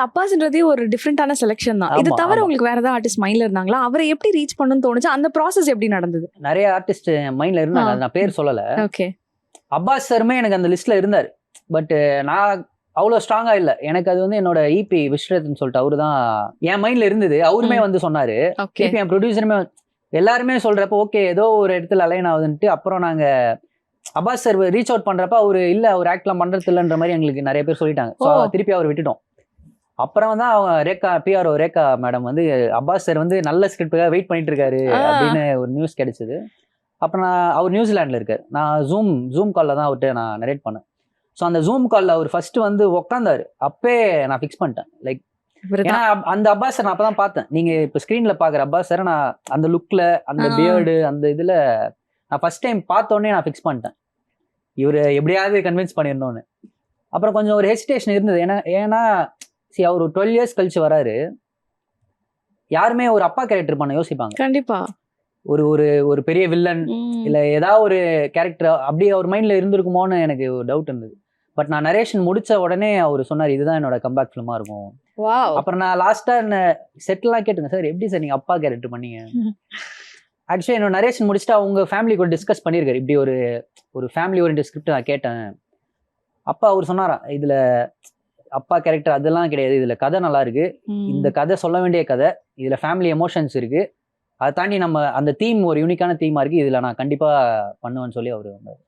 அப்பாஸ்ன்றதே ஒரு டிஃப்ரெண்டான செலக்ஷன் தான். இது ஆமா, தவிர ஆமா. உங்களுக்கு வேற ஏதாவது ஆர்டிஸ்ட் மைண்ட்ல இருந்தாங்களா? அவரை எப்படி ரீச் பண்ணணும்னு தோணுச்சு? அந்த ப்ராசஸ் எப்படி நடந்தது? நிறைய ஆர்டிஸ்ட் மைண்ட்ல இருந்தாங்க. ஆ. அது நான் பேர் சொல்லல. ஓகே. அப்பாஸ் சாருமே எனக்கு அந்த லிஸ்ட்ல இருந்தாரு. பட் நான் அவ்வளோ ஸ்ட்ராங்கா இல்ல. எனக்கு அது வந்து என்னோட ஈபி விஸ்வநாத்னு சொல்லிட்டு அவரு தான் என் மைண்ட்ல இருந்தது. அவருமே வந்து சொன்னாரு. ஓகே. திருப்பி என் ப்ரொடியூசருமே எல்லாருமே சொல்றப்ப ஓகே ஏதோ ஒரு இடத்துல அலைன் ஆகுதுன்ட்டு அப்புறம் நாங்க அப்பாஸ் சார் ரீச் அவுட் பண்றப்ப அவரு இல்ல அவர் ஆக்ட்லாம் பண்றது இல்லைன்ற மாதிரி எங்களுக்கு நிறைய பேர் சொல்லிட்டாங்க. ஸோ திருப்பி அவர் விட்டுட்டோம். அப்புறம் தான் அவங்க ரேகா பிஆர்ஓ ரேகா மேடம் வந்து அப்பாஸ் சார் வந்து நல்ல ஸ்கிரிப்டுக்காக வெயிட் பண்ணிட்டு இருக்காரு அப்படின்னு ஒரு நியூஸ் கிடைச்சது. அப்புறம் நான் அவர் நியூசிலாண்டில் இருக்கார். நான் ஜூம் காலில் தான் அவர்கிட்ட நான் நரேட் பண்ணேன். ஸோ அந்த ஜூம் காலில் அவர் ஃபர்ஸ்ட் வந்து உட்காந்தாரு. அப்பே நான் ஃபிக்ஸ் பண்ணிட்டேன். லைக் ஏன்னா அந்த அப்பாஸ் சார் நான் அப்போ தான் பார்த்தேன். நீங்கள் இப்போ ஸ்க்ரீனில் பார்க்குற அப்பாஸ் சார் நான் அந்த லுக்கில் அந்த பியர்டு அந்த இதில் நான் ஃபர்ஸ்ட் டைம் பார்த்தோன்னே நான் ஃபிக்ஸ் பண்ணிட்டேன். இவர் எப்படியாவது கன்வின்ஸ் பண்ணிடணும்னு. அப்புறம் கொஞ்சம் ஒரு ஹெசிடேஷன் இருந்தது. ஏன்னா சரி அவர் ஒரு 12 இயர்ஸ் கழிச்சு வராரு. யாருமே ஒரு அப்பா கேரக்டர் பண்ண யோசிப்பாங்க. கண்டிப்பா. ஒரு ஒரு ஒரு பெரிய வில்லன் இல்ல ஏதாவது ஒரு கேரக்டர் அப்படி அவர் மைண்ட்ல இருந்திருக்குமோன்னு எனக்கு ஒரு டவுட் இருந்தது. பட் நான் நரேஷன் முடிச்ச உடனே அவர் சொன்னார் இதுதான் என்னோட கம்பேக் ஃபிலிமா இருக்கும். அப்புறம் நான் லாஸ்டா செட்லாம் கேட்டுங்க சார் எப்படி சார் நீங்க அப்பா கேரக்டர் பண்ணீங்க? ஆக்சுவலி என்னோட நரேஷன் முடிச்சுட்டு அவங்க ஃபேமிலி கூட டிஸ்கஸ் பண்ணியிருக்காரு. இப்படி ஒரு ஃபேமிலி ஓரியன்ட் ஸ்கிரிப்ட் நான் கேட்டேன். அப்பா அவர் சொன்னாராம் இதுல அப்பா கேரக்டர் அதெல்லாம் கிடையாது. இதுல கதை நல்லா இருக்கு. இந்த கதை சொல்ல வேண்டிய கதை. இதுல ஃபேமிலி எமோஷன்ஸ் இருக்கு. அதை தாண்டி நம்ம அந்த தீம் ஒரு யூனிக்கான தீமா இருக்கு. இதுல நான் கண்டிப்பா பண்ணுவேன்னு சொல்லி அவரு வந்தாரு.